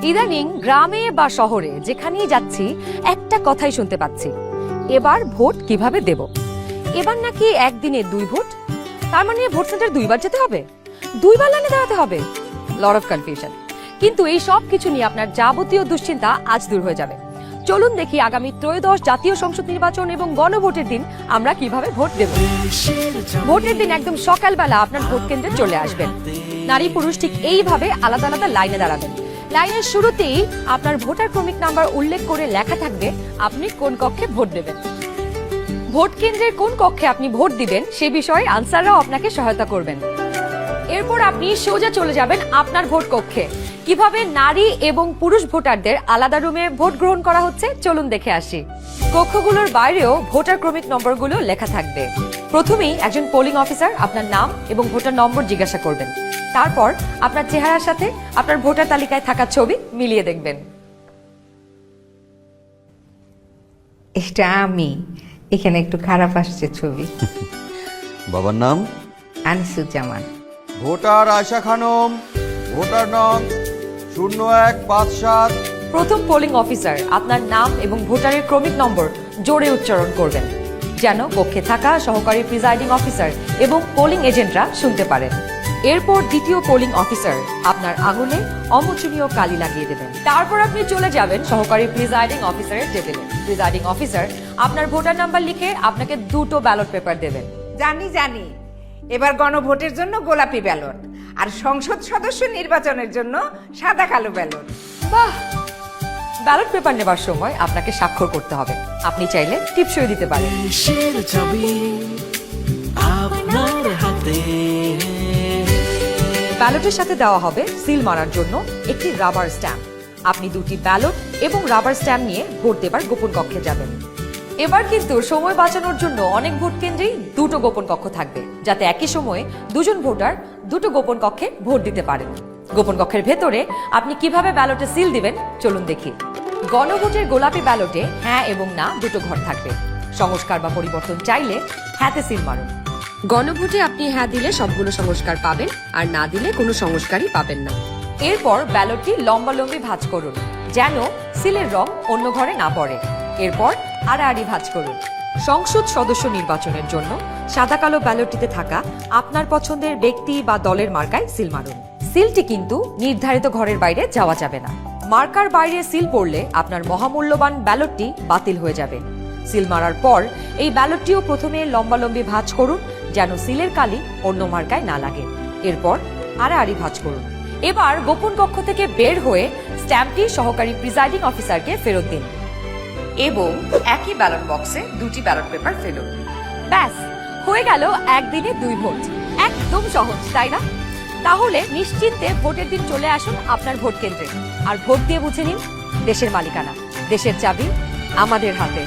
ইদানিং গ্রামে বা শহরে যেখানেই যাচ্ছি একটা কথাই শুনতে পাচ্ছি, এবার ভোট কিভাবে দেব। এবার নাকি একদিনে 2 ভোট, তার মানে ভোট সেন্টার 2বার যেতে হবে, 2বার লাইনে দাঁড়াতে হবে। Lot of confusion. কিন্তু এই সব কিছু নিয়ে আপনার যাবতীয় দুশ্চিন্তা আজ দূর হয়ে যাবে। চলুন দেখি আগামী ত্রয়োদশ জাতীয় সংসদ নির্বাচন এবং গণভোটের দিন আমরা কিভাবে ভোট দেব। ভোটের দিন একদম সকালবেলা আপনার ভোট কেন্দ্রে চলে আসবেন। নারী পুরুষ ঠিক এইভাবে আলাদা আলাদা লাইনে দাঁড়াবেন। লাইনের শুরুতেই আপনার ভোটার ক্রমিক নাম্বার উল্লেখ করে লেখা থাকবে আপনি কোন কক্ষে ভোট দেবেন। ভোট কেন্দ্রের কোন কক্ষে আপনি ভোট দিবেন সে বিষয়ে আনসাররাও আপনাকে সহায়তা করবেন। এরপর আপনি সোজা চলে যাবেন আপনার ভোট কক্ষে। কিভাবে নারী এবং পুরুষ ভোটারদের আলাদা রুমে ভোট গ্রহণ করা হচ্ছে চলুন দেখে আসি। কক্ষগুলোর বাইরেও ভোটার ক্রমিক নম্বরগুলো লেখা থাকবে। প্রথমেই একজন পোলিং অফিসার আপনার নাম এবং ভোটার নম্বর জিজ্ঞাসা করবেন। তারপর আপনার চেহারার সাথে আপনার ভোটার তালিকায় থাকা ছবি মিলিয়ে দেখবেন। এটা আমি, এখানে একটু খারাপ আসছে ছবি। বাবার নাম আনিসুজ্জামান। ভোটার আয়শা খানম, ভোটার নং 0157। প্রথম পোলিং অফিসার আপনার নাম এবং ভোটারের ক্রমিক নম্বর জোরে উচ্চারণ করবেন যেন কক্ষে থাকা সহকারী প্রিজাইডিং অফিসার এবং পোলিং এজেন্টরা শুনতে পারেন। এরপর দ্বিতীয় পোলিং অফিসার আপনার আঙুলে অমোচনীয় কালি লাগিয়ে দেবেন। তারপর আপনি চলে যাবেন সহকারী প্রিজাইডিং অফিসারের টেবিলে। প্রিজাইডিং অফিসার আপনার ভোটার নাম্বার লিখে আপনাকে 2টো ব্যালট পেপার দেবেন। জানি এবার গণভোটের জন্য গোলাপি ব্যালট আর সংসদ সদস্য নির্বাচনের জন্য সাদা কালো ব্যালট। বাহ! ব্যালট পেপার নেবার সময় আপনাকে স্বাক্ষর করতে হবে। আপনি চাইলে টিপসই দিতে পারেন। ব্যালটের সাথে দেওয়া হবে সিল মারার জন্য একটি রাবার স্ট্যাম্প। আপনি 2টি ব্যালট এবং রাবার স্ট্যাম্প নিয়ে ভোট দেবার গোপন কক্ষে যাবেন। এবার কিন্তু সময় বাঁচানোর জন্য অনেক ভোট কেন্দ্রেই 2টো গোপন কক্ষ থাকবে, যাতে একই সময়ে 2জন ভোটার 2টো গোপন কক্ষে ভোট দিতে পারেন। গোপন কক্ষের ভেতরে আপনি কিভাবে ব্যালটে সিল দিবেন চলুন দেখি। গণভোটের গোলাপি ব্যালটে হ্যাঁ এবং না 2টো ঘর থাকবে। সংস্কার বা পরিবর্তন চাইলে হ্যাঁতে সিল মারুন। গণভোটে আপনি হ্যাঁ দিলে সবগুলো সংস্কার পাবেন, আর না দিলে কোনো সংস্কারই পাবেন না। এরপর ব্যালটটি লম্বালম্বি ভাঁজ করুন যেন সিলের রং অন্য ঘরে না পড়ে। এরপর আড়াআড়ি ভাঁজ করুন। সংসদ সদস্য নির্বাচনের জন্য সাদা কালো ব্যালটটিতে থাকা আপনার পছন্দের ব্যক্তি বা দলের মার্কায় সিল মারুন। সিলটি কিন্তু নির্ধারিত ঘরের বাইরে যাওয়া যাবে না। মার্কার বাইরে সিল পড়লে আপনার মহামূল্যবান ব্যালটটি বাতিল হয়ে যাবে। সিল মারার পর এই ব্যালটটিও প্রথমে লম্বালম্বি ভাঁজ করুন যেন সিলের কালি অন্য মার্কায় না লাগে। এরপর আড়াআড়ি ভাঁজ করুন। এবার গোপন কক্ষ থেকে বের হয়ে স্ট্যাম্পটি সহকারী প্রিজাইডিং অফিসারকে ফেরত দিন এবং একই ব্যালট বক্সে 2টি ব্যালট পেপার ফেলুন। ব্যাস, হয়ে গেল একদিনে 2 ভোট। একদম সহজ, তাই না? তাহলে নিশ্চিন্তে ভোটের দিন চলে আসুন আপনার ভোট কেন্দ্রে আর ভোট দিয়ে বুঝে নিন দেশের মালিকানা, দেশের চাবি আমাদের হাতে।